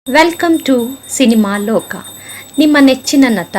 Welcome to cinema ಲೋಕ. ನಿಮ್ಮ ನೆಚ್ಚಿನ ನಟ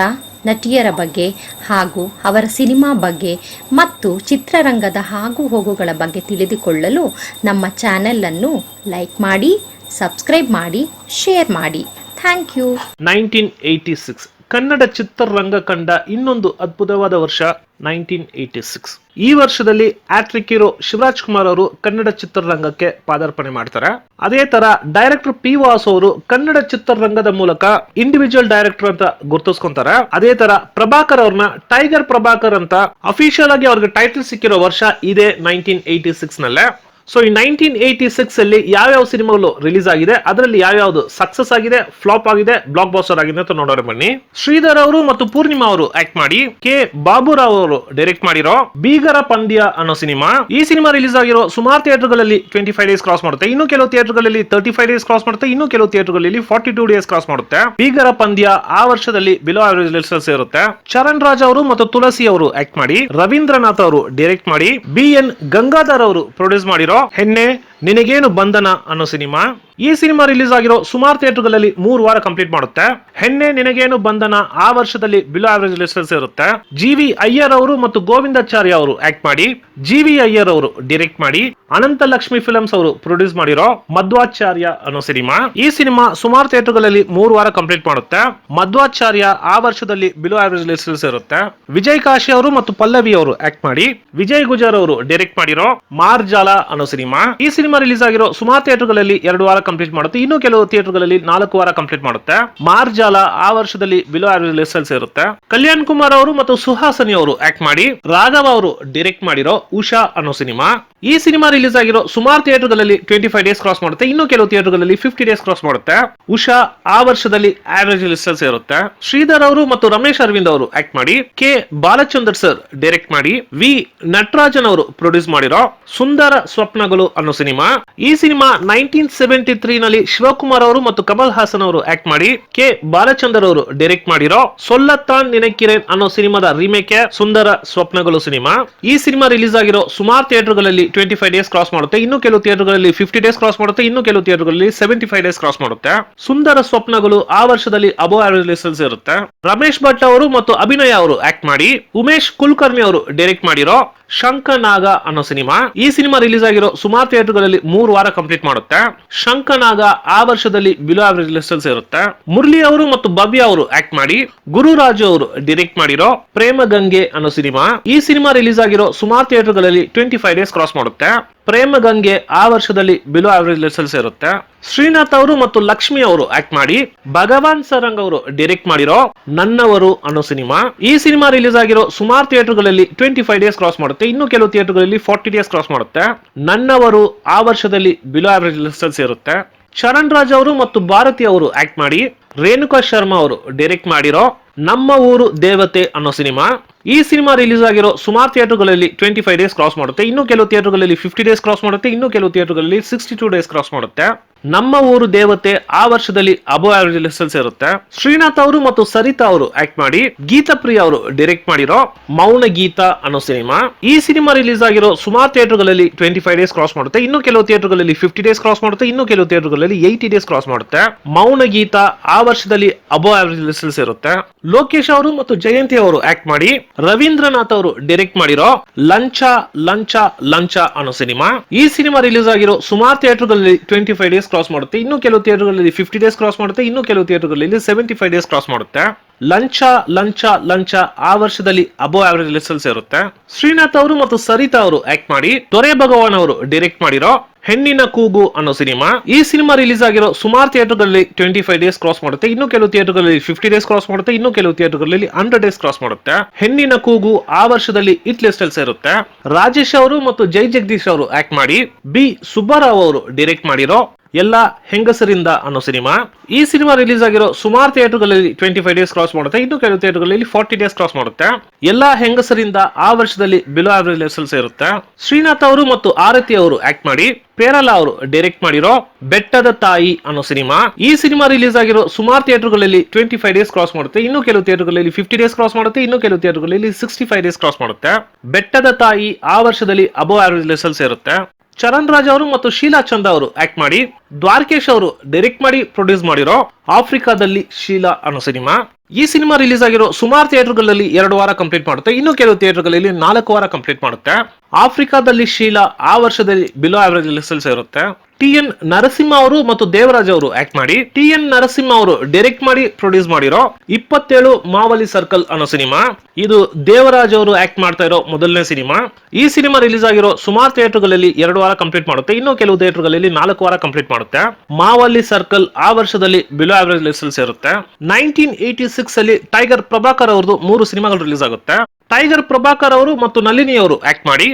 ನಟಿಯರ ಬಗ್ಗೆ ಹಾಗೂ ಅವರ ಸಿನಿಮಾ ಬಗ್ಗೆ ಮತ್ತು ಚಿತ್ರರಂಗದ ಆಗು ಹೋಗುಗಳ ಬಗ್ಗೆ ತಿಳಿದುಕೊಳ್ಳಲು ನಮ್ಮ ಚಾನೆಲನ್ನು ಲೈಕ್ ಮಾಡಿ, ಸಬ್ಸ್ಕ್ರೈಬ್ ಮಾಡಿ, ಶೇರ್ ಮಾಡಿ. Thank you. 1986 ಕನ್ನಡ ಚಿತ್ರರಂಗ ಕಂಡ ಇನ್ನೊಂದು ಅದ್ಭುತವಾದ ವರ್ಷ 1986. ಈ ವರ್ಷದಲ್ಲಿ ಆಟ್ರಿಕ್ ಹೀರೋ ಶಿವರಾಜ್ ಕುಮಾರ್ ಅವರು ಕನ್ನಡ ಚಿತ್ರರಂಗಕ್ಕೆ ಪಾದಾರ್ಪಣೆ ಮಾಡ್ತಾರೆ. ಅದೇ ತರ ಡೈರೆಕ್ಟರ್ ಪಿ ವಾಸು ಅವರು ಕನ್ನಡ ಚಿತ್ರರಂಗದ ಮೂಲಕ ಇಂಡಿವಿಜುವಲ್ ಡೈರೆಕ್ಟರ್ ಅಂತ ಗುರುತಿಸ್ಕೊಂತಾರೆ. ಅದೇ ತರ ಪ್ರಭಾಕರ್ ಅವ್ರನ್ನ ಟೈಗರ್ ಪ್ರಭಾಕರ್ ಅಂತ ಅಫಿಷಿಯಲ್ ಆಗಿ ಅವ್ರಿಗೆ ಟೈಟಲ್ ಸಿಕ್ಕಿರೋ ವರ್ಷ ಇದೇ 1986 ನಲ್ಲೇ. ಸೊ ಈ 1986 ಅಲ್ಲಿ ಯಾವ್ಯಾವ ಸಿನಿಮಾಗಳು ರಿಲೀಸ್ ಆಗಿದೆ, ಅದರಲ್ಲಿ ಯಾವ್ಯಾವ್ದು ಸಕ್ಸಸ್ ಆಗಿದೆ, ಫ್ಲಾಪ್ ಆಗಿದೆ, ಬ್ಲಾಕ್ ಬಾಸ್ಟರ್ ಆಗಿದೆ ಅಂತ ನೋಡೋಣ ಬನ್ನಿ. ಶ್ರೀಧರ್ ಅವರು ಮತ್ತು ಪೂರ್ಣಿಮಾ ಅವರು ಆಕ್ಟ್ ಮಾಡಿ, ಕೆ ಬಾಬುರಾವ್ ಅವರು ಡೈರೆಕ್ಟ್ ಮಾಡಿರೋ ಬೀಗರ ಪಂದ್ಯ ಅನ್ನೋ ಸಿನಿಮಾ. ಈ ಸಿನಿಮಾ ರಿಲೀಸ್ ಆಗಿರೋ ಸುಮಾರು ಥಿಯೇಟರ್ಗಳಲ್ಲಿ 25 ಡೇಸ್ ಕ್ರಾಸ್ ಮಾಡುತ್ತೆ. ಇನ್ನು ಕೆಲವು ಥಿಯೇಟರ್ಗಳಲ್ಲಿ 35 ಡೇಸ್ ಕ್ರಾಸ್ ಮಾಡುತ್ತೆ. ಇನ್ನು ಕೆಲವು ಥಿಯೇಟರ್ಗಳಲ್ಲಿ 42 ಡೇಸ್ ಕ್ರಾಸ್ ಮಾಡುತ್ತೆ. ಬೀಗರ ಪಂದ್ಯ ಆ ವರ್ಷದಲ್ಲಿ ಬಿಲೋ ಆವರೇಜ್ ರಿಸಲ್ಟ್ಸ್ ಇರುತ್ತೆ. ಚರಣ್ ರಾಜ್ ಅವರು ಮತ್ತು ತುಳಸಿ ಅವರು ಆಕ್ಟ್ ಮಾಡಿ, ರವೀಂದ್ರನಾಥ್ ಅವರು ಡೈರೆಕ್ಟ್ ಮಾಡಿ, BN ಗಂಗಾಧರ್ ಅವರು ಪ್ರೊಡ್ಯೂಸ್ ಮಾಡಿರೋ ಹೆಣ್ಣೆ ನಿನಗೇನು ಬಂಧನ ಅನ್ನೋ ಸಿನಿಮಾ. ಈ ಸಿನಿಮಾ ರಿಲೀಸ್ ಆಗಿರೋ ಸುಮಾರು ಥಿಯೇಟರ್ಗಳಲ್ಲಿ 3 ವಾರ ಕಂಪ್ಲೀಟ್ ಮಾಡುತ್ತೆ. ಹೆಣ್ಣೆ ನಿನಗೇನು ಬಂಧನ ಆ ವರ್ಷದಲ್ಲಿ ಬಿಲೋ ಆವರೇಜ್ ಲಿಸ್ಟರ್ಸ್ ಇರುತ್ತೆ. GV ಅಯ್ಯರ್ ಅವರು ಮತ್ತು ಗೋವಿಂದಾಚಾರ್ಯ ಅವರು ಆಕ್ಟ್ ಮಾಡಿ, GV ಅಯ್ಯರ್ ಅವರು ಡೈರೆಕ್ಟ್ ಮಾಡಿ, ಅನಂತ ಲಕ್ಷ್ಮಿ ಫಿಲ್ಮ್ಸ್ ಅವರು ಪ್ರೊಡ್ಯೂಸ್ ಮಾಡಿರೋ ಮಧ್ವಾಚಾರ್ಯ ಅನ್ನೋ ಸಿನಿಮಾ. ಈ ಸಿನಿಮಾ ಸುಮಾರು ಥಿಯೇಟರ್ಗಳಲ್ಲಿ 3 ವಾರ ಕಂಪ್ಲೀಟ್ ಮಾಡುತ್ತೆ. ಮಧ್ವಾಚಾರ್ಯ ಆ ವರ್ಷದಲ್ಲಿ ಬಿಲೋ ಆವರೇಜ್ ಲಿಸ್ಟರ್ಸ್ ಇರುತ್ತೆ. ವಿಜಯ್ ಕಾಶಿ ಅವರು ಮತ್ತು ಪಲ್ಲವಿ ಅವರು ಆಕ್ಟ್ ಮಾಡಿ, ವಿಜಯ್ ಗುಜರ್ ಅವರು ಡೈರೆಕ್ಟ್ ಮಾಡಿರೋ ಮಾರ್ಜಾಲ ಅನ್ನೋ ಸಿನಿಮಾ. ಈ ಸಿನಿಮಾ ರಿಲೀಸ್ ಆಗಿರೋ ಸುಮಾರು ಥಿಯೇಟರ್ಗಳಲ್ಲಿ 2 ವಾರ ಕಂಪ್ಲೀಟ್ ಮಾಡುತ್ತೆ. ಇನ್ನು ಕೆಲವು ಥಿಯೇಟರ್ಗಳಲ್ಲಿ 4 ವಾರ ಕಂಪ್ಲೀಟ್ ಮಾಡುತ್ತೆ. ಮಾರ್ಜಾಲ ಆ ವರ್ಷದಲ್ಲಿ ಬಿಲೋ ಆವರೇಜ್ ಲಿಸ್ಟರ್ಸ್ ಇರುತ್ತೆ. ಕಲ್ಯಾಣ್ ಕುಮಾರ್ ಅವರು ಮತ್ತು ಸುಹಾಸನಿ ಅವರು ಆಕ್ಟ್ ಮಾಡಿ, ರಾಘವ ಅವರು ಡೈರೆಕ್ಟ್ ಮಾಡಿರೋ ಉಷಾ ಅನ್ನೋ ಸಿನಿಮಾ. ಈ ಸಿನಿಮಾ ರಿಲೀಸ್ ಆಗಿರೋ ಸುಮಾರು ಥಿಯೇಟರ್ಗಳಲ್ಲಿ 25 ಡೇಸ್ ಕ್ರಾಸ್ ಮಾಡುತ್ತೆ. ಇನ್ನು ಕೆಲವು ಥಿಯೇಟರ್ಗಳಲ್ಲಿ 50 ಡೇಸ್ ಕ್ರಾಸ್ ಮಾಡುತ್ತೆ. ಉಷಾ ಆ ವರ್ಷದಲ್ಲಿ ಆವರೇಜ್ ಲಿಸ್ಟರ್ಸ್ ಇರುತ್ತೆ. ಶ್ರೀಧರ್ ಅವರು ಮತ್ತು ರಮೇಶ್ ಅರವಿಂದ್ ಅವರು ಆಕ್ಟ್ ಮಾಡಿ, ಕೆ ಬಾಲಚಂದ್ರ ಸರ್ ಡೈರೆಕ್ಟ್ ಮಾಡಿ, ವಿ ನಟರಾಜನ್ ಅವರು ಪ್ರೊಡ್ಯೂಸ್ ಮಾಡಿರೋ ಸುಂದರ ಸ್ವಪ್ನಗಳು ಅನ್ನೋ ಸಿನಿಮಾ. ಈ ಸಿನಿಮಾ 1973 ನಲ್ಲಿ ಶಿವಕುಮಾರ್ ಅವರು ಮತ್ತು ಕಮಲ್ ಹಾಸನ್ ಅವರು ಆಕ್ಟ್ ಮಾಡಿ, ಕೆ ಬಾಲಚಂದ್ರ ಅವರು ಡೈರೆಕ್ಟ್ ಮಾಡಿರೋ ಸೊಲ್ಲತ್ತಾನ್ ನಿನಕ್ಕಿರೇನ್ ಅನ್ನೋ ಸಿನಿಮಾದ ರೀಮೇಕ್ ಸುಂದರ ಸ್ವಪ್ನಗಳು ಸಿನಿಮಾ. ಈ ಸಿನಿಮಾ ರಿಲೀಸ್ ಆಗಿರೋ ಸುಮಾರು ಥಿಯೇಟರ್ಗಳಲ್ಲಿ 25 ಡೇಸ್ ಕ್ರಾಸ್ ಮಾಡುತ್ತೆ. ಇನ್ನು ಕೆಲವು ಥಿಯೇಟರ್ಗಳಲ್ಲಿ 50 ಡೇಸ್ ಕ್ರಾಸ್ ಮಾಡುತ್ತೆ. ಇನ್ನು ಕೆಲವು ಥಿಯೇಟರ್ಗಳಲ್ಲಿ 75 ಡೇಸ್ ಕ್ರಾಸ್ ಮಾಡುತ್ತೆ. ಸುಂದರ ಸ್ವಪ್ನಗಳು ಆ ವರ್ಷದಲ್ಲಿ ಅಬೋ ಆವರೇಜ್ ಲಿಸ್ಟರ್ಸ್ ಇರುತ್ತೆ. ರಮೇಶ್ ಭಟ್ ಅವರು ಮತ್ತು ಅಭಿನಯ ಅವರು ಆಕ್ಟ್ ಮಾಡಿ, ಉಮೇಶ್ ಕುಲಕರ್ಣಿ ಅವರು ಡೈರೆಕ್ಟ್ ಮಾಡಿರೋ ಶಂಕನಾಗ ಅನ್ನೋ ಸಿನಿಮಾ. ಈ ಸಿನಿಮಾ ರಿಲೀಸ್ ಆಗಿರೋ ಸುಮಾರು ಥಿಯೇಟರ್ಗಳಲ್ಲಿ 3 ವಾರ ಕಂಪ್ಲೀಟ್ ಮಾಡುತ್ತೆ. ಶಂಕನಾಗ ಆ ವರ್ಷದಲ್ಲಿ ಬಿಲೋ ಆವರೇಜ್ ಲಿಸ್ಟರ್ಸ್ ಇರುತ್ತೆ. ಮುರಳಿ ಅವರು ಮತ್ತು ಭವ್ಯ ಅವರು ಆಕ್ಟ್ ಮಾಡಿ, ಗುರುರಾಜು ಅವರು ಡೈರೆಕ್ಟ್ ಮಾಡಿರೋ ಪ್ರೇಮ ಗಂಗೆ ಅನ್ನೋ ಸಿನಿಮಾ. ಈ ಸಿನಿಮಾ ರಿಲೀಸ್ ಆಗಿರೋ ಸುಮಾರು ಥಿಯೇಟರ್ಗಳಲ್ಲಿ 25 ಡೇಸ್ ಕ್ರಾಸ್ ಮಾಡುತ್ತೆ. ಪ್ರೇಮ ಗಂಗೆ ಆ ವರ್ಷದಲ್ಲಿ ಬಿಲೋ ಆವರೇಜ್ ಲಿಸ್ಟರ್ಸ್ ಇರುತ್ತೆ. ಶ್ರೀನಾಥ್ ಅವರು ಮತ್ತು ಲಕ್ಷ್ಮಿ ಅವರು ಆಕ್ಟ್ ಮಾಡಿ, ಭಗವಾನ್ ಸರಂಗ್ ಅವರು ಡೈರೆಕ್ಟ್ ಮಾಡಿರೋ ನನ್ನವರು ಅನ್ನೋ ಸಿನಿಮಾ. ಈ ಸಿನಿಮಾ ರಿಲೀಸ್ ಆಗಿರೋ ಸುಮಾರು ಥಿಯೇಟರ್ಗಳಲ್ಲಿ 25 ಡೇಸ್ ಕ್ರಾಸ್ ಮಾಡುತ್ತೆ. ಇನ್ನು ಕೆಲವು ಥಿಯೇಟರ್ಗಳಲ್ಲಿ 40 ಡೇಸ್ ಕ್ರಾಸ್ ಮಾಡುತ್ತೆ. ನನ್ನವರು ಆ ವರ್ಷದಲ್ಲಿ ಬಿಲೋ ಆವರೇಜ್ ಲಿಸ್ಟರ್ಸ್ ಇರುತ್ತೆ. ಚರಣ್ ರಾಜ್ ಅವರು ಮತ್ತು ಭಾರತಿ ಅವರು ಆಕ್ಟ್ ಮಾಡಿ, ರೇಣುಕಾ ಶರ್ಮಾ ಅವರು ಡೈರೆಕ್ಟ್ ಮಾಡಿರೋ ನಮ್ಮ ಊರು ದೇವತೆ ಅನ್ನೋ ಸಿನಿಮಾ. ಈ ಸಿನಿಮಾ ರಿಲೀಸ್ ಆಗಿರೋ ಸುಮಾರು ಥಿಯೇಟರ್ಗಳಲ್ಲಿ 25 ಡೇಸ್ ಕ್ರಾಸ್ ಮಾಡುತ್ತೆ. ಇನ್ನು ಕೆಲವು ಥಿಯೇಟರ್ಗಳಲ್ಲಿ 50 ಡೇಸ್ ಕ್ರಾಸ್ ಮಾಡುತ್ತೆ. ಇನ್ನು ಕೆಲವು ಥಿಯೇಟರ್ಗಳಲ್ಲಿ 62 ಡೇಸ್ ಕ್ರಾಸ್ ಮಾಡುತ್ತೆ. ನಮ್ಮ ಊರು ದೇವತೆ ಆ ವರ್ಷದಲ್ಲಿ ಅಬೋ ಆವರೇಜ್ ಲಿಸ್ಟರ್ಸ್ ಇರುತ್ತೆ. ಶ್ರೀನಾಥ್ ಅವರು ಮತ್ತು ಸರಿತಾ ಅವರು ಆಕ್ಟ್ ಮಾಡಿ, ಗೀತಪ್ರಿಯ ಅವರು ಡೈರೆಕ್ಟ್ ಮಾಡಿರೋ ಮೌನ ಗೀತ ಅನ್ನೋ ಸಿನಿಮಾ. ಈ ಸಿನಿಮಾ ರಿಲೀಸ್ ಆಗಿರೋ ಸುಮಾರು ಥಿಯೇಟರ್ಗಳಲ್ಲಿ 25 ಡೇಸ್ ಕ್ರಾಸ್ ಮಾಡುತ್ತೆ. ಇನ್ನು ಕೆಲವು ಥಿಯೇಟರ್ಗಳಲ್ಲಿ 50 ಡೇಸ್ ಕ್ರಾಸ್ ಮಾಡುತ್ತೆ. ಇನ್ನು ಕೆಲವು ಥಿಯೇಟರ್ಗಳಲ್ಲಿ 80 ಡೇಸ್ ಕ್ರಾಸ್ ಮಾಡುತ್ತೆ. ಮೌನ ಗೀತ ಆ ವರ್ಷದಲ್ಲಿ ಅಬೋ ಆವರೇಜ್ ಲಿಸ್ಟರ್ಸ್ ಇರುತ್ತೆ. ಲೋಕೇಶ್ ಅವರು ಮತ್ತು ಜಯಂತಿ ಅವರು ಆಕ್ಟ್ ಮಾಡಿ, ರವೀಂದ್ರನಾಥ್ ಅವರು ಡೈರೆಕ್ಟ್ ಮಾಡಿರೋ ಲಂಚ ಲಂಚ ಲಂಚ ಅನ್ನೋ ಸಿನಿಮಾ. ಈ ಸಿನಿಮಾ ರಿಲೀಸ್ ಆಗಿರೋ ಸುಮಾರು ಥಿಯೇಟರ್ಗಳಲ್ಲಿ 25 ಡೇಸ್ ಕ್ರಾಸ್ ಮಾಡುತ್ತೆ. ಇನ್ನು ಕೆಲವು ಥಿಯೇಟರ್ಗಳಲ್ಲಿ 50 ಡೇಸ್ ಕ್ರಾಸ್ ಮಾಡುತ್ತೆ. ಇನ್ನು ಕೆಲವು ಥಿಯೇಟರ್ಗಳಲ್ಲಿ 75 ಡೇಸ್ ಕ್ರಾಸ್ ಮಾಡುತ್ತೆ. ಲಂಚ ಲಂಚ ಲಂಚ ಆ ವರ್ಷದಲ್ಲಿ ಅಬೋ ಆವರೇಜ್ ಲಿಸ್ಟರ್ಸ್ ಇರುತ್ತೆ. ಶ್ರೀನಾಥ್ ಅವರು ಮತ್ತು ಸರಿತಾ ಅವರು ಆಕ್ಟ್ ಮಾಡಿ, ದೊರೆ ಭಗವಾನ್ ಅವರು ಡೈರೆಕ್ಟ್ ಮಾಡಿರೋ ಹೆಣ್ಣಿನ ಕೂಗು ಅನ್ನೋ ಸಿನಿಮಾ. ಈ ಸಿನಿಮಾ ರಿಲೀಸ್ ಆಗಿರೋ ಸುಮಾರು ಥಿಯೇಟರ್ಗಳಲ್ಲಿ 25 ಡೇಸ್ ಕ್ರಾಸ್ ಮಾಡುತ್ತೆ. ಇನ್ನು ಕೆಲವು ಥಿಯೇಟರ್ಗಳಲ್ಲಿ 50 ಡೇಸ್ ಕ್ರಾಸ್ ಮಾಡುತ್ತೆ. ಇನ್ನು ಕೆಲವು ಥಿಯೇಟರ್ಗಳಲ್ಲಿ 100 ಡೇಸ್ ಕ್ರಾಸ್ ಮಾಡುತ್ತೆ. ಹೆಣ್ಣಿನ ಕೂಗು ಆ ವರ್ಷದಲ್ಲಿ ಹಿಟ್ ಲಿಸ್ಟರ್ಸ್ ಇರುತ್ತೆ. ರಾಜೇಶ್ ಅವರು ಮತ್ತು ಜೈ ಜಗದೀಶ್ ಅವರು ಆಕ್ಟ್ ಮಾಡಿ, ಬಿ ಸುಬ್ಬರಾವ್ ಅವರು ಡೈರೆಕ್ಟ್ ಮಾಡಿರೋ ಎಲ್ಲ ಹೆಂಗಸರಿಂದ ಅನ್ನೋ ಸಿನಿಮಾ. ಈ ಸಿನಿಮಾ ರಿಲೀಸ್ ಆಗಿರೋ ಸುಮಾರು ಥಿಯೇಟರ್ಗಳಲ್ಲಿ 25 ಡೇಸ್ ಕ್ರಾಸ್ ಮಾಡುತ್ತೆ. ಇನ್ನು ಕೆಲವು ಥಿಯೇಟರ್ಗಳಲ್ಲಿ 40 ಡೇಸ್ ಕ್ರಾಸ್ ಮಾಡುತ್ತೆ. ಎಲ್ಲ ಹೆಂಗಸರಿಂದ ಆ ವರ್ಷದಲ್ಲಿ ಬಿಲೋ ಆವರೇಜ್ ಲಿಸ್ಟರ್ಸ್ ಇರುತ್ತೆ. ಶ್ರೀನಾಥ್ ಅವರು ಮತ್ತು ಆರತಿ ಅವರು ಆಕ್ಟ್ ಮಾಡಿ, ಪೇರಲಾ ಅವರು ಡೈರೆಕ್ಟ್ ಮಾಡಿರೋ ಬೆಟ್ಟದ ತಾಯಿ ಅನ್ನೋ ಸಿನಿಮಾ. ಈ ಸಿನಿಮಾ ರಿಲೀಸ್ ಆಗಿರೋ ಸುಮಾರು ಥಿಯೇಟರ್ಗಳಲ್ಲಿ 25 ಡೇಸ್ ಕ್ರಾಸ್ ಮಾಡುತ್ತೆ. ಇನ್ನು ಕೆಲವು ಥಿಯೇಟರ್ಗಳಲ್ಲಿ 50 ಡೇಸ್ ಕ್ರಾಸ್ ಮಾಡುತ್ತೆ. ಇನ್ನು ಕೆಲವು ಥಿಯೇಟರ್ಗಳಲ್ಲಿ 65 ಡೇಸ್ ಕ್ರಾಸ್ ಮಾಡುತ್ತೆ. ಬೆಟ್ಟದ ತಾಯಿ ಆ ವರ್ಷದಲ್ಲಿ ಅಬೋ ಆವರೇಜ್ ಲಿಸ್ಟರ್ಸ್ ಇರುತ್ತೆ. ಚರಣ್ ರಾಜ್ ಅವರು ಮತ್ತು ಶೀಲಾ ಚಂದ ಅವರು ಆಕ್ಟ್ ಮಾಡಿ, ದ್ವಾರಕೇಶ್ ಅವರು ಡೈರೆಕ್ಟ್ ಮಾಡಿ ಪ್ರೊಡ್ಯೂಸ್ ಮಾಡಿರೋ ಆಫ್ರಿಕಾದಲ್ಲಿ ಶೀಲಾ ಅನ್ನೋ ಸಿನಿಮಾ. ಈ ಸಿನಿಮಾ ರಿಲೀಸ್ ಆಗಿರೋ ಸುಮಾರು ಥಿಯೇಟರ್ಗಳಲ್ಲಿ 2 ವಾರ ಕಂಪ್ಲೀಟ್ ಮಾಡುತ್ತೆ, ಇನ್ನು ಕೆಲವು ಥಿಯೇಟರ್ಗಳಲ್ಲಿ 4 ವಾರ ಕಂಪ್ಲೀಟ್ ಮಾಡುತ್ತೆ. ಆಫ್ರಿಕಾದಲ್ಲಿ ಶೀಲಾ ಆ ವರ್ಷದಲ್ಲಿ ಬಿಲೋ ಆವರೇಜ್ ಲಿಸ್ಟಲ್ಸ್ ಇರುತ್ತೆ. ಟಿ.ಎನ್. ನರಸಿಂಹ ಅವರು ಮತ್ತು ದೇವರಾಜ್ ಅವರು ಆಕ್ಟ್ ಮಾಡಿ, ಟಿ.ಎನ್. ನರಸಿಂಹ ಅವರು ಡೈರೆಕ್ಟ್ ಮಾಡಿ ಪ್ರೊಡ್ಯೂಸ್ ಮಾಡಿರೋ 27 ಮಾವಲಿ ಸರ್ಕಲ್ ಅನ್ನೋ ಸಿನಿಮಾ. ಇದು ದೇವರಾಜ್ ಅವರು ಆಕ್ಟ್ ಮಾಡ್ತಾ ಇರೋ ಮೊದಲನೇ ಸಿನಿಮಾ. ಈ ಸಿನಿಮಾ ರಿಲೀಸ್ ಆಗಿರೋ ಸುಮಾರು ಥಿಯೇಟರ್ಗಳಲ್ಲಿ 2 ವಾರ ಕಂಪ್ಲೀಟ್ ಮಾಡುತ್ತೆ, ಇನ್ನು ಕೆಲವು ಥಿಯೇಟರ್ಗಳಲ್ಲಿ 4 ವಾರ ಕಂಪ್ಲೀಟ್ ಮಾಡುತ್ತೆ. ಮಾವಲಿ ಸರ್ಕಲ್ ಆ ವರ್ಷದಲ್ಲಿ ಬಿಲೋ ಆವರೇಜ್ ಲಿಸ್ಟಲ್ಸ್ ಇರುತ್ತೆ. 1986 ಅಲ್ಲಿ ಟೈಗರ್ ಪ್ರಭಾಕರ್ ಅವ್ರದ್ದು 3 ಸಿನಿಮಾಗಳು ರಿಲೀಸ್ ಆಗುತ್ತೆ. ಟೈಗರ್ ಪ್ರಭಾಕರ್ ಅವರು ಮತ್ತು ನಳಿನಿ ಅವರು ಆಕ್ಟ್ ಮಾಡಿ,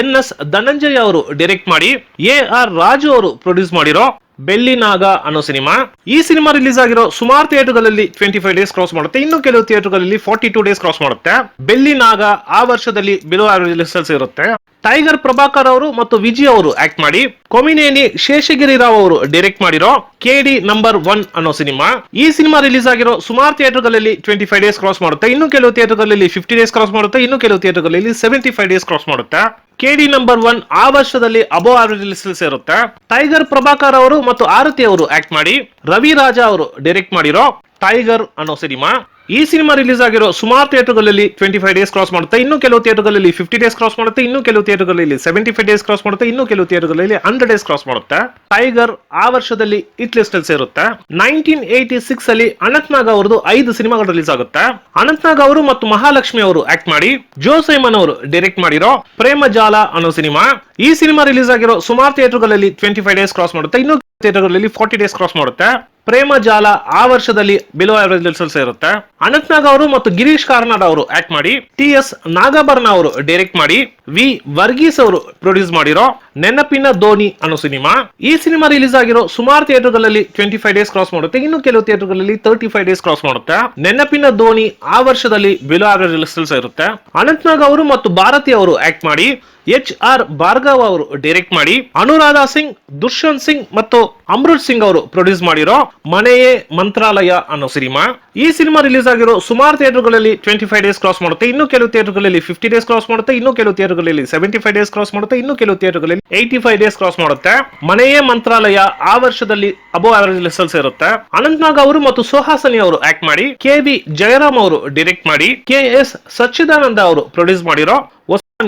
ಎನ್.ಎಸ್. ಧನಂಜಯ ಅವರು ಡೈರೆಕ್ಟ್ ಮಾಡಿ, ಎ.ಆರ್. ರಾಜು ಅವರು ಪ್ರೊಡ್ಯೂಸ್ ಮಾಡಿರೋ ಬೆಳ್ಳಿ ನಾಗ ಅನ್ನೋ ಸಿನಿಮಾ. ಈ ಸಿನಿಮಾ ರಿಲೀಸ್ ಆಗಿರೋ ಸುಮಾರು ಥಿಯೇಟರ್ಗಳಲ್ಲಿ 25 ಡೇಸ್ ಕ್ರಾಸ್ ಮಾಡುತ್ತೆ, ಇನ್ನು ಕೆಲವು ಥಿಯೇಟರ್ಗಳಲ್ಲಿ 42 ಡೇಸ್ ಕ್ರಾಸ್ ಮಾಡುತ್ತೆ. ಬೆಳ್ಳಿ ನಾಗ ಆ ವರ್ಷದಲ್ಲಿ ಬಿಲೋ ಆವರೇಜ್ ಲಿಸ್ಟಲ್ಸ್ ಇರುತ್ತೆ. ಟೈಗರ್ ಪ್ರಭಾಕರ್ ಅವರು ಮತ್ತು ವಿಜಯ್ ಅವರು ಆಕ್ಟ್ ಮಾಡಿ, ಕೊಮಿನೇನಿ ಶೇಷಗಿರಿ ರಾವ್ ಅವರು ಡೈರೆಕ್ಟ್ ಮಾಡಿರೋ ಕೆಡಿ ನಂಬರ್ 1 ಅನ್ನೋ ಸಿನಿಮಾ. ಈ ಸಿನಿಮಾ ರಿಲೀಸ್ ಆಗಿರೋ ಸುಮಾರು ಥಿಯೇಟರ್ಗಳಲ್ಲಿ 25 ಡೇಸ್ ಕ್ರಾಸ್ ಮಾಡುತ್ತೆ, ಇನ್ನು ಕೆಲವು ಥಿಯೇಟರ್ಗಳಲ್ಲಿ 50 ಡೇಸ್ ಕ್ರಾಸ್ ಮಾಡುತ್ತೆ, ಇನ್ನು ಕೆಲವು ಥಿಯೇಟರ್ಗಳಲ್ಲಿ 75 ಡೇಸ್ ಕ್ರಾಸ್ ಮಾಡುತ್ತೆ. ಕೆಡಿ ನಂಬರ್ 1 ಆ ವರ್ಷದಲ್ಲಿ ಅಬೋ ಆವರೇಜ್ ಲಿಸ್ಟಲ್ಸ್ ಇರುತ್ತೆ. ಟೈಗರ್ ಪ್ರಭಾಕರ್ ಅವರು ಮತ್ತು ಆರತಿ ಅವರು ಆಕ್ಟ್ ಮಾಡಿ, ರವಿ ರಾಜಾ ಅವರು ಡೈರೆಕ್ಟ್ ಮಾಡಿರೋ ಟೈಗರ್ ಅನ್ನೋ ಸಿನಿಮಾ. ಈ ಸಿನಿಮಾ ರಿಲೀಸ್ ಆಗಿರೋ ಸುಮಾರು ಥಿಯೇಟರ್ಗಳಲ್ಲಿ 25 ಡೇಸ್ ಕ್ರಾಸ್ ಮಾಡುತ್ತೆ, ಇನ್ನು ಕೆಲವು ಥಿಯೇಟರ್ಗಳಲ್ಲಿ 50 ಡೇಸ್ ಕ್ರಾಸ್ ಮಾಡುತ್ತೆ, ಇನ್ನು ಕೆಲವು ಥಿಯೇಟರ್ಗಳಲ್ಲಿ 75 ಡೇಸ್ ಕ್ರಾಸ್ ಮಾಡುತ್ತೆ, ಇನ್ನು ಕೆಲವು ಥಿಯೇಟರ್ಗಳಲ್ಲಿ 100 ಡೇಸ್ ಕ್ರಾಸ್ ಮಾಡುತ್ತೆ. ಟೈಗರ್ ಆ ವರ್ಷದಲ್ಲಿ ಹಿಟ್ ಲಿಸ್ಟ್ ಅಲ್ಲಿ ಸೇರುತ್ತೆ. 1986 ಅಲ್ಲಿ ಅನಂತ್ನಾಗ್ ಅವರದು 5 ಸಿನಿಮಾಗಳು ರಿಲೀಸ್ ಆಗುತ್ತೆ. ಅನಂತ್ನಾಗ್ ಅವರು ಮತ್ತು ಮಹಾಲಕ್ಷ್ಮಿ ಅವರು ಆಕ್ಟ್ ಮಾಡಿ, ಜೋ ಸೈಮನ್ ಅವರು ಡೈರೆಕ್ಟ್ ಮಾಡಿರೋ ಪ್ರೇಮ ಜಾಲ ಅನ್ನೋ ಸಿನಿಮಾ. ಈ ಸಿನಿಮಾ ರಿಲೀಸ್ ಆಗಿರೋ ಸುಮಾರು ಥಿಯೇಟರ್ಗಳಲ್ಲಿ 25 ಡೇಸ್ ಕ್ರಾಸ್ ಮಾಡುತ್ತೆ, ಇನ್ನು ಥಿಯೇಟರ್ಗಳಲ್ಲಿ 40 ಡೇಸ್ ಕ್ರಾಸ್ ಮಾಡುತ್ತೆ. ಪ್ರೇಮ ಜಾಲ ಆ ವರ್ಷದಲ್ಲಿ ಬಿಲೋ ಆವರೇಜ್ ಲಿಸ್ಟಲ್ಸ್ ಇರುತ್ತೆ. ಅನಂತ್ನಾಗ್ ಅವರು ಮತ್ತು ಗಿರೀಶ್ ಕಾರ್ನಾಡ್ ಅವರು ಆಕ್ಟ್ ಮಾಡಿ, ಟಿ.ಎಸ್. ನಾಗಭರಣ ಅವರು ಡೈರೆಕ್ಟ್ ಮಾಡಿ, ವಿ ವರ್ಗೀಸ್ ಅವರು ಪ್ರೊಡ್ಯೂಸ್ ಮಾಡಿರೋ ನೆನಪಿನ ಧೋನಿ ಅನ್ನೋ ಸಿನಿಮಾ. ಈ ಸಿನಿಮಾ ರಿಲೀಸ್ ಆಗಿರೋ ಸುಮಾರು ಥಿಯೇಟರ್ಗಳಲ್ಲಿ 25 ಡೇಸ್ ಕ್ರಾಸ್ ಮಾಡುತ್ತೆ, ಇನ್ನು ಕೆಲವು ಥಿಯೇಟರ್ಗಳಲ್ಲಿ 35 ಡೇಸ್ ಕ್ರಾಸ್ ಮಾಡುತ್ತೆ. ನೆನಪಿನ ಧೋನಿ ಆ ವರ್ಷದಲ್ಲಿ ಬಿಲೋ ಆವರೇಜ್ ಲಿಸ್ಟಲ್ಸ್ ಇರುತ್ತೆ. ಅನಂತ್ನಾಗ್ ಅವರು ಮತ್ತು ಭಾರತಿ ಅವರು ಆಕ್ಟ್ ಮಾಡಿ, ಎಚ್.ಆರ್. ಭಾರ್ಗವ್ ಅವರು ಡೈರೆಕ್ಟ್ ಮಾಡಿ, ಅನುರಾಧ ಸಿಂಗ್, ದುಷ್ಯಂತ್ ಸಿಂಗ್ ಮತ್ತು ಅಮೃತ್ ಸಿಂಗ್ ಅವರು ಪ್ರೊಡ್ಯೂಸ್ ಮಾಡಿರೋ ಮನೆಯೇ ಮಂತ್ರಾಲಯ ಅನ್ನೋ ಸಿನಿಮಾ. ಈ ಸಿನಿಮಾ ರಿಲೀಸ್ ಆಗಿರೋ ಸುಮಾರು ಥಿಯೇಟರ್ಗಳಲ್ಲಿ 25 ಡೇಸ್ ಕ್ರಾಸ್ ಮಾಡುತ್ತೆ, ಇನ್ನು ಕೆಲವು ಥಿಯೇಟರ್ಗಳಲ್ಲಿ 50 ಡೇಸ್ ಕ್ರಾಸ್ ಮಾಡುತ್ತೆ, ಇನ್ನು ಕೆಲವು ಥಿಯೇಟರ್ಗಳಲ್ಲಿ 75 ಡೇಸ್ ಕ್ರಾಸ್ ಮಾಡುತ್ತೆ, ಇನ್ನು ಕೆಲವು ಥಿಯೇಟರ್ಗಳಲ್ಲಿ 85 ಡೇಸ್ ಕ್ರಾಸ್ ಮಾಡುತ್ತೆ. ಮನೆಯೇ ಮಂತ್ರಾಲಯ ಆ ವರ್ಷದಲ್ಲಿ ಅಬೋ ಆವರೇಜ್ ಲಿಸ್ಟಲ್ಸ್ ಇರುತ್ತೆ. ಅನಂತ್ನಾಗ್ ಅವರು ಮತ್ತು ಸುಹಾಸಿನಿ ಅವರು ಆಕ್ಟ್ ಮಾಡಿ, ಕೆ.ವಿ. ಜಯರಾಮ್ ಅವರು ಡೈರೆಕ್ಟ್ ಮಾಡಿ, ಕೆ.ಎಸ್. ಸಚ್ಚಿದಾನಂದ ಅವರು ಪ್ರೊಡ್ಯೂಸ್ ಮಾಡಿರೋ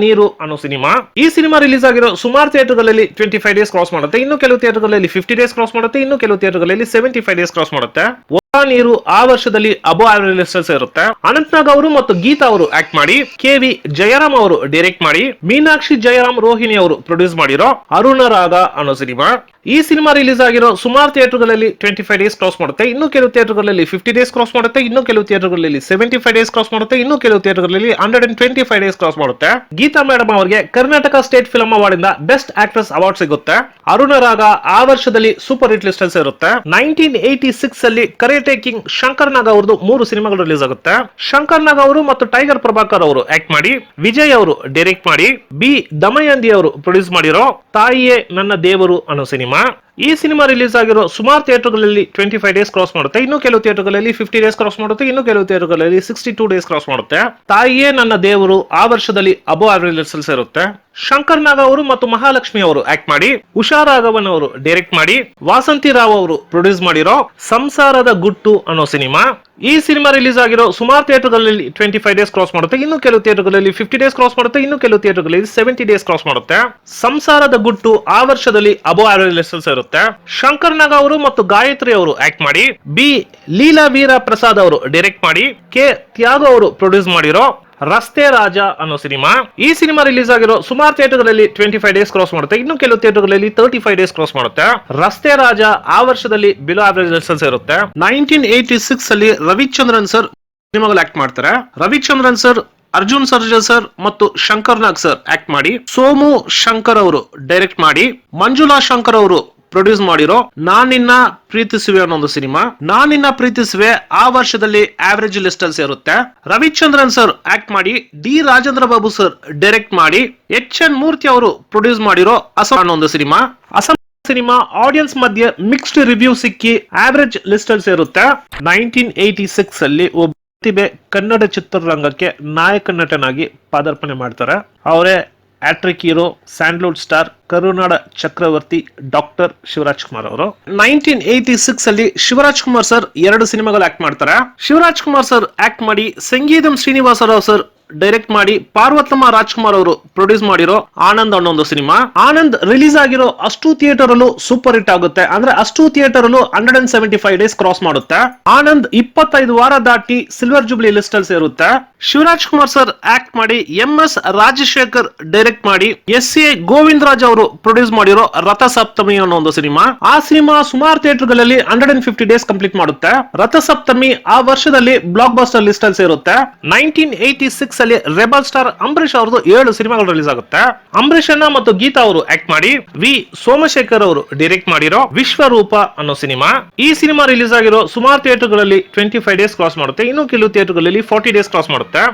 ನೀರು ಅನ್ನೋ ಸಿನಿಮಾ. ಈ ಸಿನಿಮಾ ರಿಲೀಸ್ ಆಗಿರೋ ಸುಮಾರು ಥಿಯೇಟರ್ಗಳಲ್ಲಿ 25 ಡೇಸ್ ಕ್ರಾಸ್ ಮಾಡುತ್ತೆ, ಇನ್ನು ಕೆಲವು ಥಿಯೇಟರ್ಗಳಲ್ಲಿ 50 ಡೇಸ್ ಕ್ರಾಸ್ ಮಾಡುತ್ತೆ, ಇನ್ನು ಕೆಲವು ಥಿಯೇಟರ್ಗಳಲ್ಲಿ 75 ಡೇಸ್ ಕ್ರಾಸ್ ಮಾಡುತ್ತೆ. ನೀರು ಆ ವರ್ಷದಲ್ಲಿ ಅಬೋ ಆವರೇಜ್ ಲಿಸ್ಟಲ್ಸ್ ಇರುತ್ತೆ. ಅನಂತ್ನಾಗ್ ಅವರು ಮತ್ತು ಗೀತಾ ಅವರು ಆಕ್ಟ್ ಮಾಡಿ, ಕೆ.ವಿ. ಜಯರಾಮ್ ಅವರು ಡೈರೆಕ್ಟ್ ಮಾಡಿ, ಮೀನಾಕ್ಷಿ ಜಯರಾಮ್ ರೋಹಿಣಿ ಅವರು ಪ್ರೊಡ್ಯೂಸ್ ಮಾಡಿರೋ ಅರುಣ ರಾಗ ಅನ್ನೋ ಸಿನಿಮಾ. ಈ ಸಿನಿಮಾ ರಿಲೀಸ್ ಆಗಿರೋ ಸುಮಾರು ಥಿಯೇಟರ್ಗಳಲ್ಲಿ 25 ಡೇಸ್ ಕ್ರಾಸ್ ಮಾಡುತ್ತೆ, ಇನ್ನು ಕೆಲವು ಥಿಯೇಟರ್ಗಳಲ್ಲಿ 50 ಡೇಸ್ ಕ್ರಾಸ್ ಮಾಡುತ್ತೆ, ಇನ್ನು ಕೆಲವು ಥಿಯೇಟರ್ಗಳಲ್ಲಿ 75 ಡೇಸ್ ಕ್ರಾಸ್ ಮಾಡುತ್ತೆ, ಇನ್ನು ಕೆಲವು ಥಿಯೇಟರ್ಗಳಲ್ಲಿ 125 ಡೇಸ್ ಕ್ರಾಸ್ ಮಾಡುತ್ತೆ. ಗೀತಾ ಮೇಡಮ್ ಅವರಿಗೆ ಕರ್ನಾಟಕ ಸ್ಟೇಟ್ ಫಿಲ್ಮ್ ಅವಾರ್ಡ್ ಇಂದ ಬೆಸ್ಟ್ ಆಕ್ಟ್ರೆಸ್ ಅವಾರ್ಡ್ ಸಿಗುತ್ತೆ. ಅರುಣ ರಾಗ ಆ ವರ್ಷದಲ್ಲಿ ಸೂಪರ್ ಹಿಟ್ ಲಿಸ್ಟ್ ಅಲ್ಲಿ ಇರುತ್ತೆ. 1986 ಅಲ್ಲಿ ಕರೇಟೆ ಕಿಂಗ್ ಶಂಕರ್ ನಾಗ್ ಅವರದು 3 ಸಿನಿಮಾಗಳು ರಿಲೀಸ್ ಆಗುತ್ತೆ. ಶಂಕರ್ ನಾಗ್ ಅವರು ಮತ್ತು ಟೈಗರ್ ಪ್ರಭಾಕರ್ ಅವರು ಆಕ್ಟ್ ಮಾಡಿ, ವಿಜಯ್ ಅವರು ಡೈರೆಕ್ಟ್ ಮಾಡಿ, ಬಿ ದಮಯಂತಿ ಅವರು ಪ್ರೊಡ್ಯೂಸ್ ಮಾಡಿರೋ ತಾಯಿಯೇ ನನ್ನ ದೇವರು ಅನ್ನೋ ಸಿನಿಮಾ. ಈ ಸಿನಿಮಾ ರಿಲೀಸ್ ಆಗಿರೋ ಸುಮಾರು ಥಿಯೇಟರ್ಗಳಲ್ಲಿ 25 ಡೇಸ್ ಕ್ರಾಸ್ ಮಾಡುತ್ತೆ, ಇನ್ನು ಕೆಲವು ಥಿಯೇಟರ್ಗಳಲ್ಲಿ 50 ಡೇಸ್ ಕ್ರಾಸ್ ಮಾಡುತ್ತೆ, ಇನ್ನು ಕೆಲವು ಥಿಯೇಟರ್ಗಳಲ್ಲಿ 62 ಡೇಸ್ ಕ್ರಾಸ್ ಮಾಡುತ್ತೆ. ತಾಯಿಯೇ ನನ್ನ ದೇವರು ಆ ವರ್ಷದಲ್ಲಿ ಅಬೋ ಆವರೇಜ್ ಲಿಸ್ಟಲ್ಸ್ ಇರುತ್ತೆ. ಶಂಕರ್ ನಾಗ್ ಅವರು ಮತ್ತು ಮಹಾಲಕ್ಷ್ಮಿ ಅವರು ಆಕ್ಟ್ ಮಾಡಿ, ಉಷಾ ರಾಘವನ್ ಅವರು ಡೈರೆಕ್ಟ್ ಮಾಡಿ, ವಾಸಂತಿ ರಾವ್ ಅವರು ಪ್ರೊಡ್ಯೂಸ್ ಮಾಡಿರೋ ಸಂಸಾರದ ಗುಟ್ಟು ಅನ್ನೋ ಸಿನಿಮಾ. ಈ ಸಿನಿಮಾ ರಿಲೀಸ್ ಆಗಿರೋ ಸುಮಾರು ಥಿಯೇಟರ್ಗಳಲ್ಲಿ 25 ಡೇಸ್ ಕ್ರಾಸ್ ಮಾಡುತ್ತೆ, ಇನ್ನು ಕೆಲವು ಥಿಯೇಟರ್ಗಳಲ್ಲಿ 50 ಡೇಸ್ ಕ್ರಾಸ್ ಮಾಡುತ್ತೆ, ಇನ್ನು ಕೆಲವು ಥಿಯೇಟರ್ಗಳಲ್ಲಿ 70 ಡೇಸ್ ಕ್ರಾಸ್ ಮಾಡುತ್ತೆ. ಸಂಸಾರದ ಗುಟ್ಟು ಆ ವರ್ಷದಲ್ಲಿ ಅಬೋ ಆವರೇಜ್ ಲಿಸ್ಟಲ್ಸ್ ಇರುತ್ತೆ. ಶಂಕರ್ ನಾಗ್ ಅವರು ಮತ್ತು ಗಾಯತ್ರಿ ಅವರು ಆಕ್ಟ್ ಮಾಡಿ, ಬಿ ಲೀಲಾ ವೀರ ಪ್ರಸಾದ್ ಅವರು ಡೈರೆಕ್ಟ್ ಮಾಡಿ, ಕೆ ತ್ಯಾಗ ಅವರು ಪ್ರೊಡ್ಯೂಸ್ ಮಾಡಿರೋ ರಸ್ತೆ ರಾಜ ಅನ್ನೋ ಸಿನಿಮಾ. ಈ ಸಿನಿಮಾ ರಿಲೀಸ್ ಆಗಿರೋ ಸುಮಾರು ಥಿಯೇಟರ್ಗಳಲ್ಲಿ 25 ಡೇಸ್ ಕ್ರಾಸ್ ಮಾಡುತ್ತೆ, ಇನ್ನು ಕೆಲವು ಥಿಯೇಟರ್ಗಳಲ್ಲಿ 35 ಡೇಸ್ ಕ್ರಾಸ್ ಮಾಡುತ್ತೆ. ರಸ್ತೆ ರಾಜ ಆ ವರ್ಷದಲ್ಲಿ ಬಿಲೋ ಆವರೇಜ್ ಲಿಸ್ಟಲ್ಸ್ ಇರುತ್ತೆ. 1986 ಅಲ್ಲಿ ರವಿಚಂದ್ರನ್ ಸರ್ ಸಿನಿಮಾಗಳು ಆಕ್ಟ್ ಮಾಡ್ತಾರೆ. ರವಿಚಂದ್ರನ್ ಸರ್, ಅರ್ಜುನ್ ಸರ್ಜಾ ಸರ್ ಮತ್ತು ಶಂಕರ್ ನಾಗ್ ಸರ್ ಆಕ್ಟ್ ಮಾಡಿ, ಸೋಮು ಶಂಕರ್ ಅವರು ಡೈರೆಕ್ಟ್ ಮಾಡಿ, ಮಂಜುಳಾ ಶಂಕರ್ ಅವರು ಪ್ರೊಡ್ಯೂಸ್ ಮಾಡಿರೋ ನಾನಿನ್ನ ಪ್ರೀತಿಸುವೆ ಅನ್ನೋ ಒಂದು ಸಿನಿಮಾ. ನಾನಿನ್ನ ಪ್ರೀತಿಸುವೆ ಆ ವರ್ಷದಲ್ಲಿ ಆವರೇಜ್ ಲಿಸ್ಟ್ ಅಲ್ಲಿ ಸೇರುತ್ತೆ. ರವಿಚಂದ್ರನ್ ಸರ್ ಆಕ್ಟ್ ಮಾಡಿ, D Rajendra Babu sir direct ಮಾಡಿ, ಎಚ್.ಎನ್. ಮೂರ್ತಿ ಅವರು ಪ್ರೊಡ್ಯೂಸ್ ಮಾಡಿರೋ ಅಸಂ ಅನ್ನೋ ಒಂದು ಸಿನಿಮಾ. ಅಸಂ ಸಿನಿಮಾ ಆಡಿಯನ್ಸ್ ಮಧ್ಯೆ ಮಿಕ್ಸ್ಡ್ ರಿವ್ಯೂ ಸಿಕ್ಕಿ ಆವರೇಜ್ ಲಿಸ್ಟ್ ಅಲ್ಲಿ ಸೇರುತ್ತೆ. 1986 ಅಲ್ಲಿ ಒಬ್ಬ ಪ್ರತಿಭೆ ಕನ್ನಡ ಚಿತ್ರರಂಗಕ್ಕೆ ನಾಯಕ ನಟನಾಗಿ ಪಾದಾರ್ಪಣೆ ಮಾಡ್ತಾರೆ. ಅವರೇ ಆಟ್ರಿಕ್ ಹೀರೋ, ಸ್ಯಾಂಡ್ಲ್ವುಡ್ ಸ್ಟಾರ್, ಕರುನಾಡ ಚಕ್ರವರ್ತಿ ಡಾಕ್ಟರ್ ಶಿವರಾಜ್ ಕುಮಾರ್ ಅವರು. 1986 ಅಲ್ಲಿ ಶಿವರಾಜ್ ಕುಮಾರ್ ಸರ್ 2 ಸಿನಿಮಾಗಳು ಆಕ್ಟ್ ಮಾಡ್ತಾರೆ. ಶಿವರಾಜ್ ಕುಮಾರ್ ಸರ್ ಆಕ್ಟ್ ಮಾಡಿ ಸಂಗೀತಂ ಶ್ರೀನಿವಾಸರಾವ್ ಸರ್ ಡೈರೆಕ್ಟ್ ಮಾಡಿ ಪಾರ್ವತಮ್ಮ ರಾಜ್ಕುಮಾರ್ ಅವರು ಪ್ರೊಡ್ಯೂಸ್ ಮಾಡಿರೋ ಆನಂದ್ ಅನ್ನೋ ಒಂದು ಸಿನಿಮಾ. ಆನಂದ್ ರಿಲೀಸ್ ಆಗಿರೋ ಅಷ್ಟು ಥಿಯೇಟರ್ ಅಲ್ಲೂ ಸೂಪರ್ ಹಿಟ್ ಆಗುತ್ತೆ. ಅಂದ್ರೆ ಅಷ್ಟು ಥಿಯೇಟರ್ ಅಲ್ಲೂ 175 ಡೇಸ್ ಕ್ರಾಸ್ ಮಾಡುತ್ತೆ. ಆನಂದ್ 25 ವಾರ ದಾಟಿ ಸಿಲ್ವರ್ ಜುಬ್ಲಿ ಲಿಸ್ಟ್ ಅಲ್ಲಿ ಸೇರುತ್ತೆ. ಶಿವರಾಜ್ ಕುಮಾರ್ ಸರ್ ಆಕ್ಟ್ ಮಾಡಿ MS ರಾಜಶೇಖರ್ ಡೈರೆಕ್ಟ್ ಮಾಡಿ SA ಗೋವಿಂದರಾಜ್ ಅವರು ಪ್ರೊಡ್ಯೂಸ್ ಮಾಡಿರೋ ರಥಸಪ್ತಮಿ ಅನ್ನೋ ಒಂದು ಸಿನಿಮಾ. ಆ ಸಿನಿಮಾ ಸುಮಾರು ಥಿಯೇಟರ್ ಗಳಲ್ಲಿ 150 ಡೇಸ್ ಕಂಪ್ಲೀಟ್ ಮಾಡುತ್ತೆ. ರಥಸಪ್ತಮಿ ಆ ವರ್ಷದಲ್ಲಿ ಬ್ಲಾಕ್ ಬಸ್ಟರ್ ಲಿಸ್ಟ್ ಅಲ್ಲಿ ಸೇರುತ್ತೆ. 1986 ಅಲ್ಲಿ ರೆಬಲ್ ಸ್ಟಾರ್ ಅಂಬರೀಶ್ ಅವರದು 7 ಸಿನಿಮಾಗಳು ರಿಲೀಸ್ ಆಗುತ್ತೆ. ಅಂಬರೀಶ್ ಅಣ್ಣ ಮತ್ತು ಗೀತಾ ಅವರು ಆಕ್ಟ್ ಮಾಡಿ ವಿ ಸೋಮಶೇಖರ್ ಅವರು ಡೈರೆಕ್ಟ್ ಮಾಡಿರೋ ವಿಶ್ವರೂಪ ಅನ್ನೋ ಸಿನಿಮಾ. ಈ ಸಿನಿಮಾ ರಿಲೀಸ್ ಆಗಿರೋ ಸುಮಾರು ಥಿಯೇಟರ್ ಗಳಲ್ಲಿ 25 ಡೇಸ್ ಕ್ರಾಸ್ ಮಾಡುತ್ತೆ. ಇನ್ನು ಕೆಲವು ಥಿಯೇಟರ್ ಗಳಲ್ಲಿ 40 ಡೇಸ್ ಕ್ರಾಸ್ ಮಾಡುತ್ತೆ.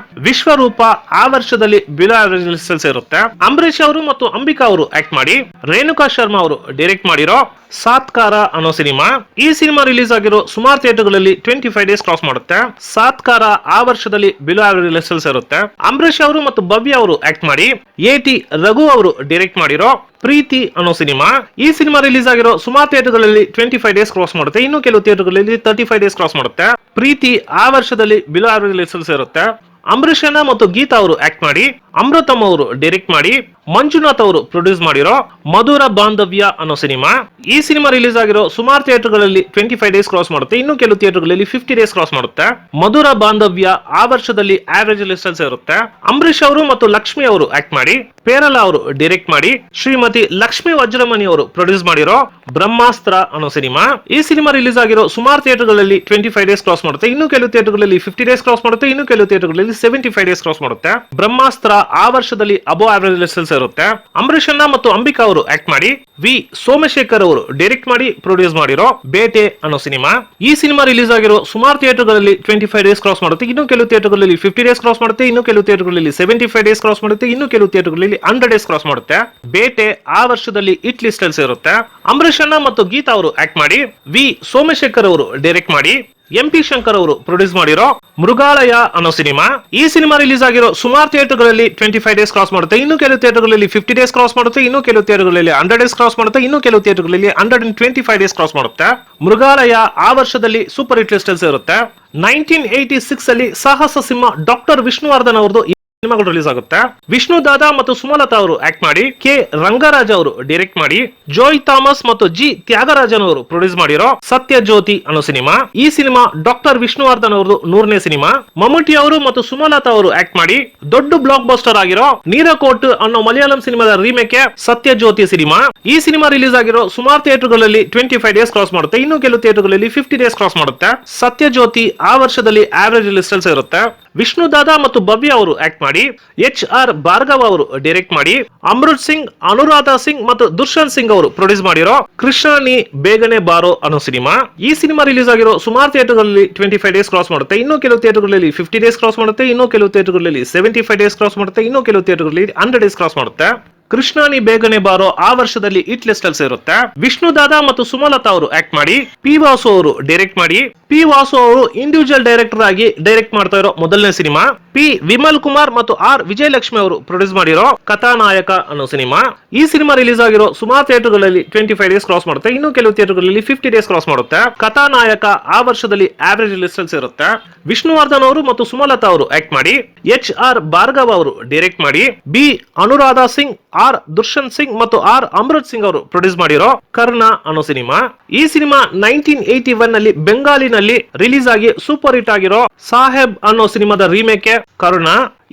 ವಿಶ್ವರೂಪ ಆ ವರ್ಷದಲ್ಲಿ ಬಿಲೋ ಆವರೇಜ್ ಲಿಸ್ಟ್ ಅಲ್ಲಿ ಸೇರುತ್ತೆ. ಅಂಬರೀಶ್ ಅವರು ಮತ್ತು ಅಂಬಿಕಾ ಅವರು ಆಕ್ಟ್ ಮಾಡಿ ರೇಣುಕಾ ಶರ್ಮಾ ಅವರು ಡೈರೆಕ್ಟ್ ಮಾಡಿರೋ ಸಾತ್ಕಾರ ಅನ್ನೋ ಸಿನಿಮಾ. ಈ ಸಿನಿಮಾ ರಿಲೀಸ್ ಆಗಿರೋ ಸುಮಾರು ಥಿಯೇಟರ್ ಗಳಲ್ಲಿ 25 ಡೇಸ್ ಕ್ರಾಸ್ ಮಾಡುತ್ತೆ. ಸಾತ್ಕಾರ ಆ ವರ್ಷದಲ್ಲಿ ಬಿಲೋ ಆವರೇಜ್ ಲಿಸ್ಟ್ ಅಲ್ಲಿ ಸೇರುತ್ತೆ. ಅಂಬರೀಶ್ ಅವರು ಮತ್ತು ಭವ್ಯ ಅವರು ಆಕ್ಟ್ ಮಾಡಿ AT ರಘು ಅವರು ಡೈರೆಕ್ಟ್ ಮಾಡಿರೋ ಪ್ರೀತಿ ಅನ್ನೋ ಸಿನಿಮಾ. ಈ ಸಿನಿಮಾ ರಿಲೀಸ್ ಆಗಿರೋ ಸುಮಾರು ಥಿಯೇಟರ್ ಗಳಲ್ಲಿ 25 ಡೇಸ್ ಕ್ರಾಸ್ ಮಾಡುತ್ತೆ. ಇನ್ನು ಕೆಲವು ಥಿಯೇಟರ್ ಗಳಲ್ಲಿ 35 ಡೇಸ್ ಕ್ರಾಸ್ ಮಾಡುತ್ತೆ. ಪ್ರೀತಿ ಆ ವರ್ಷದಲ್ಲಿ ಬಿಲೋ ಆವರೇಜ್ ಲಿಸ್ಟ್ ಅಲ್ಲಿ ಸೇರುತ್ತೆ. ಅಂಬರೀಶ್ ಅಣ್ಣ ಮತ್ತು ಗೀತಾ ಅವರು ಆಕ್ಟ್ ಮಾಡಿ ಅಮೃತಮ್ ಅವರು ಡೈರೆಕ್ಟ್ ಮಾಡಿ ಮಂಜುನಾಥ್ ಅವರು ಪ್ರೊಡ್ಯೂಸ್ ಮಾಡಿರೋ ಮಧುರ ಬಾಂಧವ್ಯ ಅನ್ನೋ ಸಿನಿಮಾ. ಈ ಸಿನಿಮಾ ರಿಲೀಸ್ ಆಗಿರೋ ಸುಮಾರು ಥಿಯೇಟರ್ ಗಳಲ್ಲಿ 25 ಡೇಸ್ ಕ್ರಾಸ್ ಮಾಡುತ್ತೆ. ಇನ್ನು ಕೆಲವು ಥಿಯೇಟರ್ ಗಳಲ್ಲಿ 50 ಡೇಸ್ ಕ್ರಾಸ್ ಮಾಡುತ್ತೆ. ಮಧುರ ಬಾಂಧವ್ಯ ಆ ವರ್ಷದಲ್ಲಿ ಆವರೇಜ್ ಲಿಸ್ಟ್ ಅಲ್ಲಿ ಸೇರುತ್ತೆ. ಅಂಬರೀಶ್ ಅವರು ಮತ್ತು ಲಕ್ಷ್ಮಿ ಅವರು ಆಕ್ಟ್ ಮಾಡಿ ಪೇರಲ ಅವರು ಡೈರೆಕ್ಟ್ ಮಾಡಿ ಶ್ರೀಮತಿ ಲಕ್ಷ್ಮಿ ವಜ್ರಮಣಿ ಅವರು ಪ್ರೊಡ್ಯೂಸ್ ಮಾಡಿರೋ ಬ್ರಹ್ಮಾಸ್ತ್ರ ಅನ್ನೋ ಸಿನಿಮಾ. ಈ ಸಿನಿಮಾ ರಿಲೀಸ್ ಆಗಿರೋ ಸುಮಾರು ಥಿಯೇಟರ್ ಗಳಲ್ಲಿ 25 ಡೇಸ್ ಕ್ರಾಸ್ ಮಾಡುತ್ತೆ. ಇನ್ನು ಕೆಲವು ಥಿಯೇಟರ್ ಗಳಲ್ಲಿ 50 ಡೇಸ್ ಕ್ರಾಸ್ ಮಾಡುತ್ತೆ. ಇನ್ನು ಕೆಲವು ಥಿಯೇಟರ್ ಗಳಲ್ಲಿ 75 ಡೇಸ್ ಕ್ರಾಸ್ ಮಾಡುತ್ತೆ. ಬ್ರಹ್ಮಾಸ್ತ್ರ ಆ ವರ್ಷದಲ್ಲಿ ಅಬೋ ಆವರೇಜ್ ಲಿಸ್ಟ್ ಅಲ್ಲಿ ಸೇರುತ್ತೆ. ಅಂಬರೀಶ್ ಅಣ್ಣ ಮತ್ತು ಅಂಬಿಕಾ ಅವರು ಆಕ್ಟ್ ಮಾಡಿ ವಿ ಸೋಮಶೇಖರ್ ಅವರು ಡೈರೆಕ್ಟ್ ಮಾಡಿ ಪ್ರೊಡ್ಯೂಸ್ ಮಾಡಿರೋ ಬೇಟೆ ಅನ್ನೋ ಸಿನಿಮಾ. ಈ ಸಿನಿಮಾ ರಿಲೀಸ್ ಆಗಿರೋ ಸುಮಾರು ಥಿಯೇಟರ್ ಗಳಲ್ಲಿ 25 ಡೇಸ್ ಕ್ರಾಸ್ ಮಾಡುತ್ತೆ. ಇನ್ನು ಕೆಲವು ಥಿಯೇಟರ್ ಗಳಲ್ಲಿ 50 ಡೇಸ್ ಕ್ರಾಸ್ ಮಾಡುತ್ತೆ. ಇನ್ನು ಕೆಲವು ಥಿಯೇಟರ್ ಗಳಲ್ಲಿ 75 ಡೇಸ್ ಕ್ರಾಸ್ ಮಾಡುತ್ತೆ. ಇನ್ನು ಕೆಲವು ಥಿಯೇಟರ್ ಗಳಲ್ಲಿ 100 ಡೇಸ್ ಕ್ರಾಸ್ ಮಾಡುತ್ತೆ. ಬೇಟೆ ಆ ವರ್ಷದಲ್ಲಿ ಹಿಟ್ ಲಿಸ್ಟ್ ಅಲ್ಲಿ ಸೇರುತ್ತೆ. ಅಂಬರೀಶ್ ಅಣ್ಣ ಮತ್ತು ಗೀತಾ ಅವರು ಆಕ್ಟ್ ಮಾಡಿ ವಿ ಸೋಮಶೇಖರ್ ಅವರು ಡೈರೆಕ್ಟ್ ಮಾಡಿ MP ಶಂಕರ್ ಅವರು ಪ್ರೊಡ್ಯೂಸ್ ಮಾಡಿರೋ ಮೃಗಾಲಯ ಅನ್ನೋ ಸಿನಿಮಾ. ಈ ಸಿನಿಮಾ ರಿಲೀಸ್ ಆಗಿರೋ ಸುಮಾರು ಥಿಯೇಟರ್ ಗಳಲ್ಲಿ 25 ಡೇಸ್ ಕ್ರಾಸ್ ಮಾಡುತ್ತೆ. ಇನ್ನು ಕೆಲವು ಥಿಯೇಟರ್ ಗಳಲ್ಲಿ 50 ಡೇಸ್ ಕ್ರಾಸ್ ಮಾಡುತ್ತೆ. ಇನ್ನು ಕೆಲವು ಥಿಯೇಟರ್ ಗಳಲ್ಲಿ 100 ಡೇಸ್ ಕ್ರಾಸ್ ಮಾಡುತ್ತೆ. ಇನ್ನು ಕೆಲವು ಥಿಯೇಟರ್ ಗಳಲ್ಲಿ 125 ಡೇಸ್ ಕ್ರಾಸ್ ಮಾಡುತ್ತೆ. ಮೃಗಾಲಯ ಆ ವರ್ಷದಲ್ಲಿ ಸೂಪರ್ ಹಿಟ್ ಲಿಸ್ಟ್ ಅಲ್ಲಿ ಸೇರುತ್ತೆ. 1986 ಅಲ್ಲಿ ಸಾಹಸ ಸಿಂಹ ಡಾಕ್ಟರ್ ವಿಷ್ಣುವರ್ಧನ್ ಅವರದು ಸಿನಿಮಾಗಳು ರಿಲೀಸ್ ಆಗುತ್ತೆ. ವಿಷ್ಣು ದಾದಾ ಮತ್ತು ಸುಮಲತಾ ಅವರು ಆಕ್ಟ್ ಮಾಡಿ K ರಂಗರಾಜ್ ಅವರು ಡೈರೆಕ್ಟ್ ಮಾಡಿ ಜೋಯ್ ಥಾಮಸ್ ಮತ್ತು G ತ್ಯಾಗರಾಜನ್ ಅವರು ಪ್ರೊಡ್ಯೂಸ್ ಮಾಡಿರೋ ಸತ್ಯ ಜ್ಯೋತಿ ಅನ್ನೋ ಸಿನಿಮಾ. ಈ ಸಿನಿಮಾ ಡಾಕ್ಟರ್ ವಿಷ್ಣುವರ್ಧನ್ ಅವರದು 100ನೇ ಸಿನಿಮಾ. ಮಮ್ಮೂಟಿ ಅವರು ಮತ್ತು ಸುಮಲತಾ ಅವರು ಆಕ್ಟ್ ಮಾಡಿ ದೊಡ್ಡ ಬ್ಲಾಕ್ ಬಸ್ಟರ್ ಆಗಿರೋ ನೀರಕೋಟ್ ಅನ್ನೋ ಮಲಯಾಳಂ ಸಿನಿಮಾದ ರೀಮೇಕ್ ಸತ್ಯ ಜ್ಯೋತಿ ಸಿನಿಮಾ. ಈ ಸಿನಿಮಾ ರಿಲೀಸ್ ಆಗಿರೋ ಸುಮಾರು ಥಿಯೇಟರ್ ಗಳಲ್ಲಿ 25 ಡೇಸ್ ಕ್ರಾಸ್ ಮಾಡುತ್ತೆ. ಇನ್ನು ಕೆಲವು ಥಿಯೇಟರ್ ಗಳಲ್ಲಿ 50 ಡೇಸ್ ಕ್ರಾಸ್ ಮಾಡುತ್ತೆ. ಸತ್ಯ ಜ್ಯೋತಿ ಆ ವರ್ಷದಲ್ಲಿ ಆವರೇಜ್ ಲಿಸ್ಟ್ ಅಲ್ಲಿ ಇರುತ್ತೆ. ವಿಷ್ಣು ದಾದಾ ಮತ್ತು ಭವ್ಯ ಅವರು ಆಕ್ಟ್ ಮಾಡಿ HR ಭಾರ್ಗವ ಅವರು ಡೈರೆಕ್ಟ್ ಮಾಡಿ ಅಮೃತ್ ಸಿಂಗ್, ಅನುರಾಧ ಸಿಂಗ್ ಮತ್ತು ದುಷ್ಯಂತ್ ಸಿಂಗ್ ಅವರು ಪ್ರೊಡ್ಯೂಸ್ ಮಾಡಿರೋ ಕೃಷ್ಣ ನೀ ಬೇಗನೆ ಬಾರೋ ಅನ್ನೋ ಸಿನಿಮಾ. ಈ ಸಿನಿಮಾ ರಿಲೀಸ್ ಆಗಿರೋ ಸುಮಾರು ಥಿಯೇಟರ್ ಗಳಲ್ಲಿ 25 ಡೇಸ್ ಕ್ರಾಸ್ ಮಾಡುತ್ತೆ. ಇನ್ನು ಕೆಲವು ಥಿಯೇಟರ್ ಗಳಲ್ಲಿ 50 ಡೇಸ್ ಕ್ರಾಸ್ ಮಾಡುತ್ತೆ. ಇನ್ನು ಕೆಲವು ಥಿಯೇಟರ್ ಗಳಲ್ಲಿ 75 ಡೇಸ್ ಕ್ರಾಸ್ ಮಾಡುತ್ತೆ. ಇನ್ನು ಕೆಲವು ಥಿಯೇಟರ್ ಗಳಲ್ಲಿ 100 ಡೇಸ್ ಕ್ರಾಸ್ ಮಾಡುತ್ತೆ. ಕೃಷ್ಣಾನಿ ಬೇಗನೆ ಬಾರೋ ಆ ವರ್ಷದಲ್ಲಿ ಹಿಟ್ ಲಿಸ್ಟ್ ಅಲ್ಲಿ ಸೇರುತ್ತೆ. ವಿಷ್ಣು ದಾದಾ ಮತ್ತು ಸುಮಲತಾ ಅವರು ಆಕ್ಟ್ ಮಾಡಿ P ವಾಸು ಅವರು ಡೈರೆಕ್ಟ್ ಮಾಡಿ P ವಾಸು ಅವರು ಇಂಡಿವಿಜುವಲ್ ಡೈರೆಕ್ಟರ್ ಆಗಿ ಡೈರೆಕ್ಟ್ ಮಾಡ್ತಾ ಇರೋ ಮೊದಲನೇ ಸಿನಿಮಾ. P ವಿಮಲ್ ಕುಮಾರ್ ಮತ್ತು R ವಿಜಯಲಕ್ಷ್ಮಿ ಅವರು ಪ್ರೊಡ್ಯೂಸ್ ಮಾಡಿರೋ ಕಥಾನಾಯಕ ಅನ್ನೋ ಸಿನಿಮಾ. ಈ ಸಿನಿಮಾ ರಿಲೀಸ್ ಆಗಿರೋ ಸುಮಾರು ಥಿಯೇಟರ್ ಗಳಲ್ಲಿ 25 ಡೇಸ್ ಕ್ರಾಸ್ ಮಾಡುತ್ತೆ. ಇನ್ನು ಕೆಲವು ಥಿಯೇಟರ್ ಗಳಲ್ಲಿ 50 ಡೇಸ್ ಕ್ರಾಸ್ ಮಾಡುತ್ತೆ. ಕಥಾನಾಯಕ ಆ ವರ್ಷದಲ್ಲಿ ಆವರೇಜ್ ಲಿಸ್ಟ್ ಅಲ್ಲಿ ಸೇರುತ್ತೆ. ವಿಷ್ಣುವರ್ಧನ್ ಅವರು ಮತ್ತು ಸುಮಲತಾ ಅವರು ಆಕ್ಟ್ ಮಾಡಿ HR ಭಾರ್ಗವ ಅವರು ಡೈರೆಕ್ಟ್ ಮಾಡಿ B ಅನುರಾಧ ಸಿಂಗ್, R ದುಷ್ಯಂತ್ ಸಿಂಗ್ ಮತ್ತು R ಅಮೃತ್ ಸಿಂಗ್ ಅವರು ಪ್ರೊಡ್ಯೂಸ್ ಮಾಡಿರೋ ಕರ್ಣ ಅನ್ನೋ ಸಿನಿಮಾ. ಈ ಸಿನಿಮಾ 1981 ನಲ್ಲಿ ಬೆಂಗಾಲಿನಲ್ಲಿ ರಿಲೀಸ್ ಆಗಿ ಸೂಪರ್ ಹಿಟ್ ಆಗಿರೋ ಸಾಹೇಬ್ ಅನ್ನೋ ಸಿನಿಮಾದ ರೀಮೇಕ್ ಕರ್ಣ.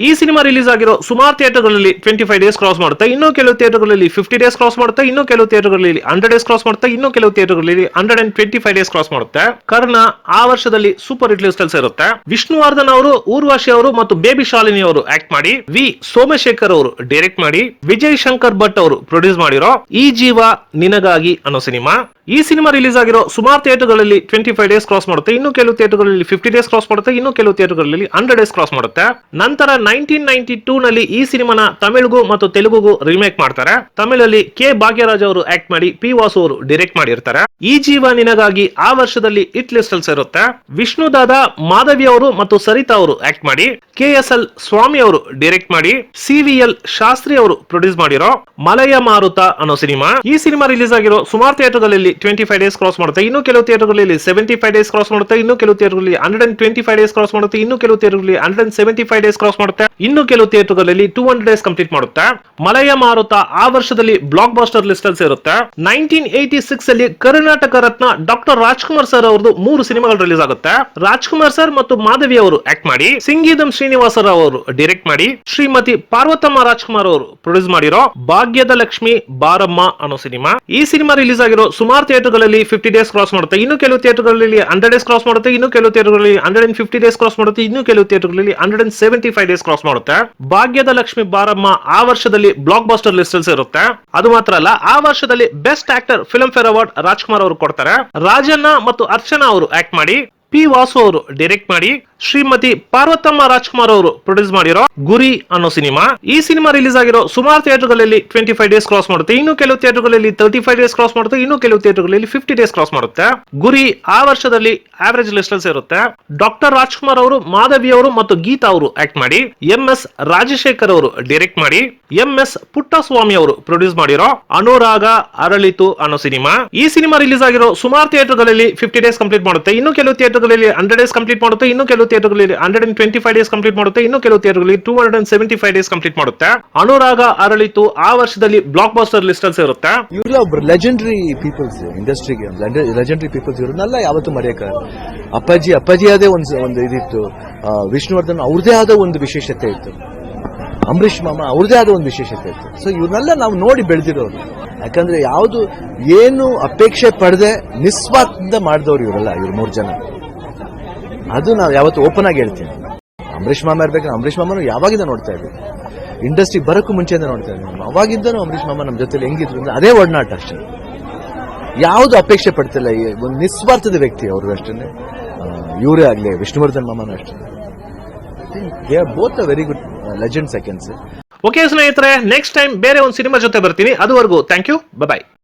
ಈ ಸಿನಿಮಾ ರಿಲೀಸ್ ಆಗಿರೋ ಸುಮಾರು ಥಿಯೇಟರ್ಗಳಲ್ಲಿ 25 ಡೇಸ್ ಕ್ರಾಸ್ ಮಾಡುತ್ತೆ. ಇನ್ನು ಕೆಲವು ಥಿಯೇಟರ್ಗಳಲ್ಲಿ 50 ಡೇಸ್ ಕ್ರಾಸ್ ಮಾಡುತ್ತೆ. ಇನ್ನು ಕೆಲವು ಥಿಯೇಟರ್ಗಳಲ್ಲಿ 100 ಡೇಸ್ ಕ್ರಾಸ್ ಮಾಡುತ್ತೆ. ಇನ್ನು ಕೆಲವು ಥಿಯೇಟರ್ಗಳಲ್ಲಿ 125 ಡೇಸ್ ಕ್ರಾಸ್ ಮಾಡುತ್ತೆ. ಕರ್ಣ ಆ ವರ್ಷದಲ್ಲಿ ಸೂಪರ್ ಹಿಟ್ ಲಿಸ್ಟ್ ಅಲ್ಲಿ ಸೇರುತ್ತೆ. ವಿಷ್ಣುವರ್ಧನ್ ಅವರು, ಊರ್ವಶಿ ಅವರು ಮತ್ತು ಬೇಬಿ ಶಾಲಿನಿ ಅವರು ಆಕ್ಟ್ ಮಾಡಿ ವಿ ಸೋಮಶೇಖರ್ ಅವರು ಡೈರೆಕ್ಟ್ ಮಾಡಿ ವಿಜಯ್ ಶಂಕರ್ ಭಟ್ ಅವರು ಪ್ರೊಡ್ಯೂಸ್ ಮಾಡಿರೋ ಈ ಜೀವ ನಿನಗಾಗಿ ಅನ್ನೋ ಸಿನಿಮಾ. ಈ ಸಿನಿಮಾ ರಿಲೀಸ್ ಆಗಿರೋ ಸುಮಾರು ಥಿಯೇಟರ್ಗಳಲ್ಲಿ 25 ಡೇಸ್ ಕ್ರಾಸ್ ಮಾಡುತ್ತೆ. ಇನ್ನು ಕೆಲವು ಥಿಯೇಟರ್ಗಳಲ್ಲಿ 50 ಡೇಸ್ ಕ್ರಾಸ್ ಮಾಡುತ್ತೆ. ಇನ್ನು ಕೆಲವು ಥಿಯೇಟರ್ಗಳಲ್ಲಿ 100 ಡೇಸ್ ಕ್ರಾಸ್ ಮಾಡುತ್ತೆ. ನಂತರ 1992 ನಲ್ಲಿ ಈ ಸಿನಿಮಾನ ತಮಿಳುಗೂ ಮತ್ತು ತೆಲುಗುಗೂ ರಿಮೇಕ್ ಮಾಡ್ತಾರೆ. ತಮಿಳಲ್ಲಿ ಕೆ ಭಾಗ್ಯರಾಜ್ ಅವರು ಆಕ್ಟ್ ಮಾಡಿ ಪಿ ವಾಸು ಅವರು ಡೈರೆಕ್ಟ್ ಮಾಡಿರ್ತಾರೆ. ಈ ಜೀವ ನಿನಗಾಗಿ ಆ ವರ್ಷದಲ್ಲಿ ಹಿಟ್ ಲಿಸ್ಟ್ ಅಲ್ಲಿ ಸೇರುತ್ತೆ. ವಿಷ್ಣು ದಾದಾ, ಮಾಧವಿ ಅವರು ಮತ್ತು ಸರಿತಾ ಅವರು ಆಕ್ಟ್ ಮಾಡಿ, KSL ಸ್ವಾಮಿ ಅವರು ಡೈರೆಕ್ಟ್ ಮಾಡಿ, CVL ಶಾಸ್ತ್ರಿ ಅವರು ಪ್ರೊಡ್ಯೂಸ್ ಮಾಡಿರೋ ಮಲಯ ಮಾರುತ ಅನ್ನೋ ಸಿನಿಮಾ. ಈ ಸಿನಿಮಾ ರಿಲೀಸ್ ಆಗಿರೋ ಸುಮಾರು ಥಿಯೇಟರ್ಗಳಲ್ಲಿ 25 ಡೇಸ್ ಕ್ರಾಸ್ ಮಾಡುತ್ತೆ. ಇನ್ನು ಕೆಲವು ಥಿಯೇಟರ್ಗಳಲ್ಲಿ 75 ಡೇಸ್ ಕ್ರಾಸ್ ಮಾಡುತ್ತೆ. ಇನ್ನು ಕೆಲವು ಥಿಯೇಟರ್ಗಳಲ್ಲಿ 125 ಡೇಸ್ ಕ್ರಾಸ್ ಮಾಡುತ್ತೆ. ಇನ್ನು ಕೆಲವು ಥಿಯೇಟರ್ಗಳಲ್ಲಿ 175 ಡೇಸ್ ಕ್ರಾಸ್ ಮಾಡುತ್ತೆ. ಇನ್ನು ಕೆಲವು ಥಿಯೇಟರ್ಗಳಲ್ಲಿ 200 ಡೇಸ್ ಕಂಪ್ಲೀಟ್ ಮಾಡುತ್ತೆ. ಮಲಯ ಮಾರುತ ಆ ವರ್ಷದಲ್ಲಿ ಬ್ಲಾಕ್ ಬಾಸ್ಟರ್ ಲಿಸ್ಟ್ ಅಲ್ಲಿ ಸೇರುತ್ತೆ. 1986 ಅಲ್ಲಿ ಕರ್ನಾಟಕ ರತ್ನ ಡಾಕ್ಟರ್ ರಾಜ್ಕುಮಾರ್ ಸರ್ ಅವರದು 3 ಸಿನಿಮಾಗಳು ರಿಲೀಸ್ ಆಗುತ್ತೆ. ರಾಜ್ಕುಮಾರ್ ಸರ್ ಮತ್ತು ಮಾಧವಿ ಅವರು ಆಕ್ಟ್ ಮಾಡಿ, ಸಿಂಗೀದಂ ಶ್ರೀನಿವಾಸ ರಾವ್ ಅವರು ಡೈರೆಕ್ಟ್ ಮಾಡಿ, ಶ್ರೀಮತಿ ಪಾರ್ವತಮ್ಮ ರಾಜ್ಕುಮಾರ್ ಅವರು ಪ್ರೊಡ್ಯೂಸ್ ಮಾಡಿರೋ ಭಾಗ್ಯದ ಲಕ್ಷ್ಮಿ ಬಾರಮ್ಮ ಅನ್ನೋ ಸಿನಿಮಾ. ಈ ಸಿನಿಮಾ ರಿಲೀಸ್ ಆಗಿರೋ ಸುಮಾರು ಥಿಯೇಟರ್ಗಳಲ್ಲಿ 50 ಡೇಸ್ ಕ್ರಾಸ್ ಮಾಡುತ್ತೆ. ಇನ್ನು ಕೆಲವು ಥಿಯೇಟರ್ಗಳಲ್ಲಿ 100 ಡೇಸ್ ಕ್ರಾಸ್ ಮಾಡುತ್ತೆ. ಇನ್ನು ಕೆಲವು ಥಿಯೇಟರ್ಗಳಲ್ಲಿ 150 ಡೇಸ್ ಕ್ರಾಸ್ ಮಾಡುತ್ತೆ. ಇನ್ನು ಕೆಲವು ಥಿಯೇಟರ್ಗಳಲ್ಲಿ 175 ಡೇಸ್ ಕ್ರಾಸ್ ಮಾಡುತ್ತೆ. ಭಾಗ್ಯದ ಲಕ್ಷ್ಮಿ ಬಾರಮ್ಮ ಆ ವರ್ಷದಲ್ಲಿ ಬ್ಲಾಕ್ ಬಾಸ್ಟರ್ ಲಿಸ್ಟ್ ಅಲ್ಲಿ ಸೇರುತ್ತೆ. ಅದು ಮಾತ್ರ ಅಲ್ಲ, ಆ ವರ್ಷದಲ್ಲಿ best actor film fair award Rajkumar ಅವರು ಕೊಡ್ತಾರೆ. ರಾಜಣ್ಣ ಮತ್ತು ಅರ್ಚನಾ ಅವರು ಆಕ್ಟ್ ಮಾಡಿ, ಪಿ ವಾಸು ಅವರು ಡೈರೆಕ್ಟ್ ಮಾಡಿ, ಶ್ರೀಮತಿ ಪಾರ್ವತಮ್ಮ ರಾಜ್ಕುಮಾರ್ ಅವರು ಪ್ರೊಡ್ಯೂಸ್ ಮಾಡಿರೋ ಗುರಿ ಅನ್ನೋ ಸಿನಿಮಾ. ಈ ಸಿನಿಮಾ ರಿಲೀಸ್ ಆಗಿರೋ ಸುಮಾರು ಥಿಯೇಟರ್ಗಳಲ್ಲಿ 25 ಡೇಸ್ ಕ್ರಾಸ್ ಮಾಡುತ್ತೆ. ಇನ್ನು ಕೆಲವು ಥಿಯೇಟರ್ಗಳಲ್ಲಿ 35 ಡೇಸ್ ಕ್ರಾಸ್ ಮಾಡುತ್ತೆ. ಇನ್ನು ಕೆಲವು ಥಿಯೇಟರ್ಗಳಲ್ಲಿ 50 ಡೇಸ್ ಕ್ರಾಸ್ ಮಾಡುತ್ತೆ. ಗುರಿ ಆ ವರ್ಷದಲ್ಲಿ ಆವರೇಜ್ ಲಿಸ್ಟ್ ಅಲ್ಲಿ ಸೇರುತ್ತೆ. ಡಾಕ್ಟರ್ ರಾಜ್ಕುಮಾರ್ ಅವರು, ಮಾಧವಿ ಅವರು ಮತ್ತು ಗೀತಾ ಅವರು ಆಕ್ಟ್ ಮಾಡಿ, MS ರಾಜಶೇಖರ್ ಅವರು ಡೈರೆಕ್ಟ್ ಮಾಡಿ, MS ಪುಟ್ಟಸ್ವಾಮಿ ಅವರು ಪ್ರೊಡ್ಯೂಸ್ ಮಾಡಿರೋ ಅನುರಾಗ ಅರಳಿತು ಅನ್ನೋ ಸಿನಿಮಾ. ಈ ಸಿನಿಮಾ ರಿಲೀಸ್ ಆಗಿರೋ ಸುಮಾರು ಥಿಯೇಟರ್ಗಳಲ್ಲಿ 50 ಡೇಸ್ ಕಂಪ್ಲೀಟ್ ಮಾಡುತ್ತೆ. ಇನ್ನು ಕೆಲವು ಥಿಯೇಟರ್ಗಳಲ್ಲಿ 100 ಡೇಸ್ ಕಂಪ್ಲೀಟ್ ಮಾಡುತ್ತೆ. ಇನ್ನು ಕೆಲವು ಥಿಯೇಟರ್ಗಳಲ್ಲಿ 125 ಡೇಸ್ ಕಂಪ್ಲೀಟ್ ಮಾಡುತ್ತೆ. ಇನ್ನು ಕೆಲವು ಥಿಯೇಟರ್ಗಳಲ್ಲಿ 275 ಡೇಸ್ ಕಂಪ್ಲೀಟ್ ಮಾಡುತ್ತೆ. ಅನುರಾಗ ಅರಳಿತು ಆ ವರ್ಷದಲ್ಲಿ ಬ್ಲಾಕ್ ಬಾಸ್ಟರ್ ಲಿಸ್ಟ್ ಅಲ್ಲಿ ಸೇರುತ್ತೆ. ಇವರೆಲ್ಲ ಒಬ್ರು ಲೆಜೆಂಡರಿ ಪೀಪಲ್ಸ್, ಇಂಡಸ್ಟ್ರಿಗೆ ಲೆಜೆಂಡರಿ ಪೀಪಲ್ಸ್. ಇವ್ರನ್ನೆಲ್ಲ ಯಾವತ್ತೂ ಮರೆಯಕ್ಕಾಗಲ್ಲ. ಅಪ್ಪಾಜಿ ಅದೇ ಒಂದು ಇದಿತ್ತು. ವಿಷ್ಣುವರ್ಧನ್ ಅವ್ರದೇ ಆದ ಒಂದು ವಿಶೇಷತೆ ಇತ್ತು. ಅಂಬರೀಷ್ ಮಾಮ ಅವ್ರದೇ ಆದ ಒಂದು ವಿಶೇಷತೆ ಇತ್ತು. ಸೊ ಇವ್ರನ್ನೆಲ್ಲ ನಾವು ನೋಡಿ ಬೆಳೆದಿರೋರು. ಯಾಕಂದ್ರೆ ಯಾವುದು ಏನು ಅಪೇಕ್ಷೆ ಪಡೆದೆ ನಿಸ್ವಾರ್ಥದಿಂದ ಮಾಡಿದವ್ರು ಇವರೆಲ್ಲ, ಇವ್ರು 3 ಜನ. ಅದು ನಾವು ಯಾವತ್ತು ಓಪನ್ ಆಗಿ ಹೇಳ್ತೀನಿ. ಅಂಬರೀಷ್ ಮಾಮ ಇರ್ಬೇಕಂದ್ರೆ ಅಂಬರೀಷ್ ಮಾಮನು ಯಾವಾಗಿಂದ ನೋಡ್ತಾ ಇದ್ವಿ, ಇಂಡಸ್ಟ್ರಿ ಬರೋಕ್ಕೂ ಮುಂಚೆಯಿಂದ ನೋಡ್ತಾ ಇದ್ವಿ. ಅವಾಗಿಂದನೂ ಅಂಬರೀಷ್ ಮಾಮ ನಮ್ಮ ಜೊತೆಲಿ ಹೆಂಗಿದ್ರು ಅಂದ್ರೆ ಅದೇ ಒಡನಾಟ ಅಷ್ಟೇ. ಯಾವುದು ಅಪೇಕ್ಷೆ ಪಡ್ತಿಲ್ಲ. ಒಂದು ನಿಸ್ವಾರ್ಥದ ವ್ಯಕ್ತಿ ಅವರು ಅಷ್ಟೇ. ಇವರೇ ಆಗ್ಲಿ, ವಿಷ್ಣುವರ್ಧನ್ ಮಾಮನೂ ಅಷ್ಟೇ. They are both a very good legends I can say. Okay ಸ್ನೇಹಿತರೆ, ನೆಕ್ಸ್ಟ್ ಟೈಮ್ ಬೇರೆ ಒಂದು ಸಿನಿಮಾ ಜೊತೆ ಬರ್ತೀನಿ. ಅದುವರೆಗೂ ಥ್ಯಾಂಕ್ ಯು, ಬೈ.